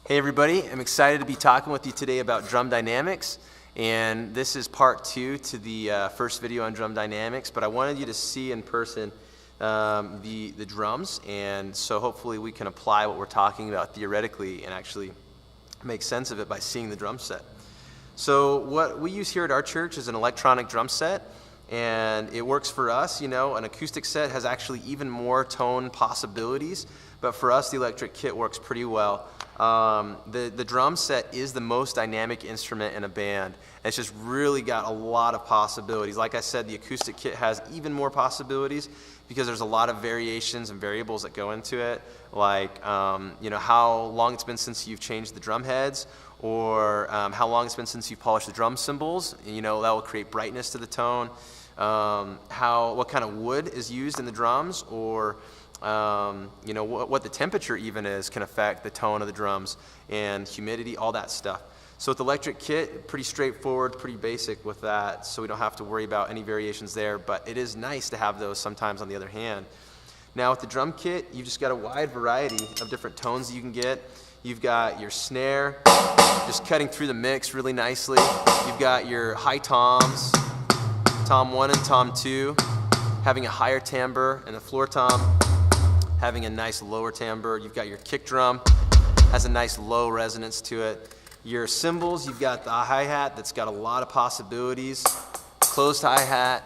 Hey everybody, I'm excited to be talking with you today about drum dynamics, and this is part 2 to the first video on drum dynamics, but I wanted you to see in person the drums, and so hopefully we can apply what we're talking about theoretically and actually make sense of it by seeing the drum set. So what we use here at our church is an electronic drum set, and it works for us. You know, an acoustic set has actually even more tone possibilities, but for us the electric kit works pretty well. The drum set is the most dynamic instrument in a band. It's just really got a lot of possibilities. Like I said, the acoustic kit has even more possibilities because there's a lot of variations and variables that go into it, like you know, how long it's been since you've changed the drum heads, or how long it's been since you've polished the drum cymbals. You know, that will create brightness to the tone. What kind of wood is used in the drums, or you know, what the temperature even is can affect the tone of the drums, and humidity, all that stuff. So with the electric kit, pretty straightforward, pretty basic with that, so we don't have to worry about any variations there, but it is nice to have those sometimes on the other hand. Now with the drum kit, you've just got a wide variety of different tones you can get. You've got your snare, just cutting through the mix really nicely. You've got your high toms, tom 1 and tom 2, having a higher timbre, and the floor tom having a nice lower timbre. You've got your kick drum, has a nice low resonance to it. Your cymbals, you've got the hi-hat that's got a lot of possibilities, closed hi-hat,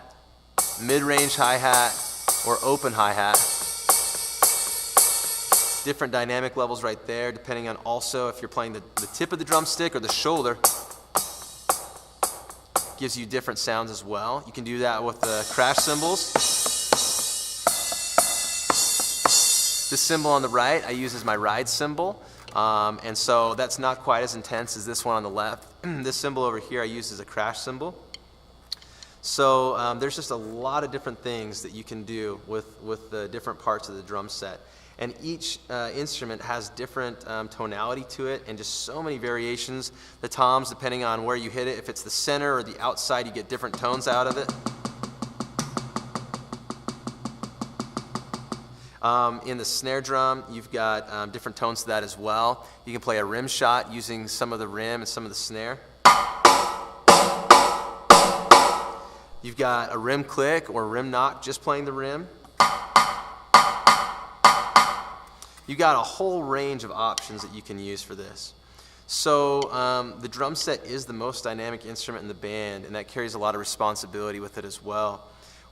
mid-range hi-hat, or open hi-hat. Different dynamic levels right there, depending on also if you're playing the tip of the drumstick or the shoulder. Gives you different sounds as well. You can do that with the crash cymbals. This cymbal on the right I use as my ride cymbal, and so that's not quite as intense as this one on the left. This cymbal over here I use as a crash cymbal. So there's just a lot of different things that you can do with the different parts of the drum set. And each instrument has different tonality to it, and just so many variations. The toms, depending on where you hit it, if it's the center or the outside, you get different tones out of it. In the snare drum, you've got different tones to that as well. You can play a rim shot using some of the rim and some of the snare. You've got a rim click or rim knock just playing the rim. You've got a whole range of options that you can use for this. So the drum set is the most dynamic instrument in the band, and that carries a lot of responsibility with it as well.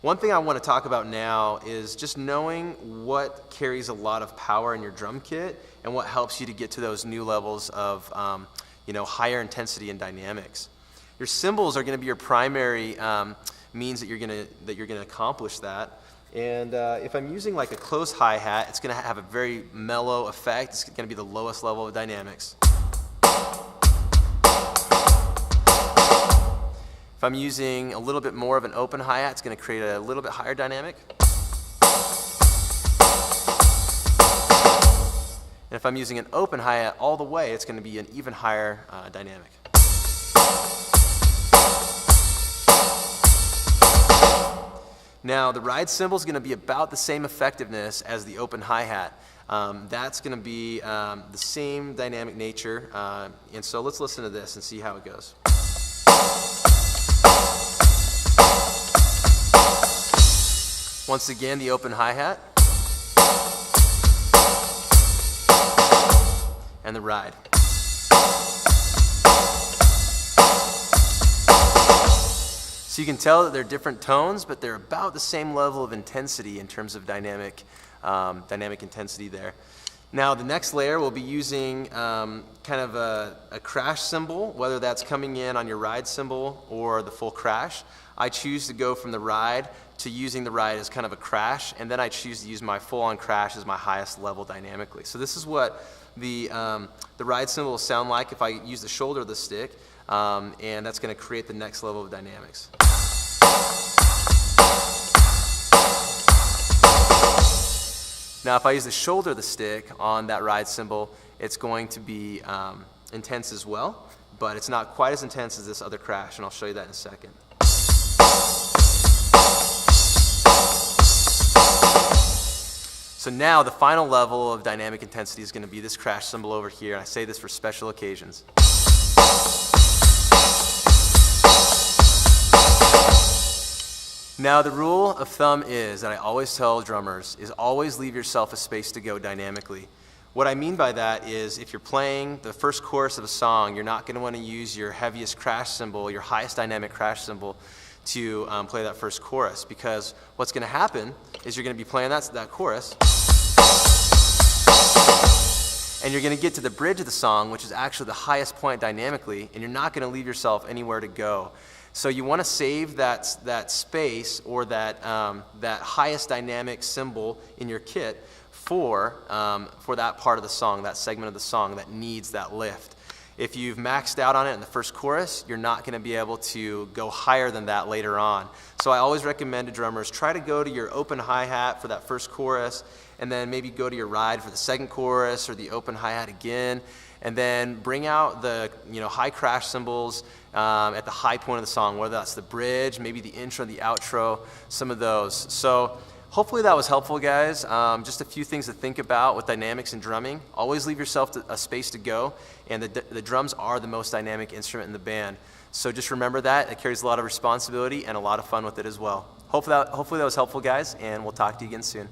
One thing I want to talk about now is just knowing what carries a lot of power in your drum kit and what helps you to get to those new levels of you know, higher intensity and dynamics. Your cymbals are going to be your primary means that you're going to accomplish that. And if I'm using like a closed hi-hat, it's going to have a very mellow effect. It's going to be the lowest level of dynamics. If I'm using a little bit more of an open hi-hat, it's going to create a little bit higher dynamic. And if I'm using an open hi-hat all the way, it's going to be an even higher dynamic. Now the ride cymbal is going to be about the same effectiveness as the open hi-hat. That's going to be the same dynamic nature, and so let's listen to this and see how it goes. Once again, the open hi-hat and the ride. So you can tell that they're different tones, but they're about the same level of intensity in terms of dynamic intensity there. Now the next layer we'll be using kind of a crash cymbal, whether that's coming in on your ride cymbal or the full crash. I choose to go from the ride to using the ride as kind of a crash, and then I choose to use my full-on crash as my highest level dynamically. So this is what the ride cymbal will sound like if I use the shoulder of the stick, and that's going to create the next level of dynamics. Now if I use the shoulder of the stick on that ride cymbal, it's going to be intense as well, but it's not quite as intense as this other crash, and I'll show you that in a second. So now the final level of dynamic intensity is going to be this crash cymbal over here, and I say this for special occasions. Now the rule of thumb is, that I always tell drummers, is always leave yourself a space to go dynamically. What I mean by that is, if you're playing the first chorus of a song, you're not going to want to use your heaviest crash cymbal, your highest dynamic crash cymbal, to play that first chorus, because what's going to happen is you're going to be playing that chorus, and you're going to get to the bridge of the song, which is actually the highest point dynamically, and you're not going to leave yourself anywhere to go. So you want to save that space, or that highest dynamic cymbal in your kit for that part of the song, that segment of the song that needs that lift. If you've maxed out on it in the first chorus, you're not going to be able to go higher than that later on. So I always recommend to drummers, try to go to your open hi-hat for that first chorus, and then maybe go to your ride for the second chorus, or the open hi-hat again, and then bring out the high crash cymbals at the high point of the song, whether that's the bridge, maybe the intro, the outro, some of those. So hopefully that was helpful, guys. Just a few things to think about with dynamics and drumming. Always leave yourself a space to go, and the drums are the most dynamic instrument in the band. So just remember that. It carries a lot of responsibility and a lot of fun with it as well. Hopefully that was helpful, guys, and we'll talk to you again soon.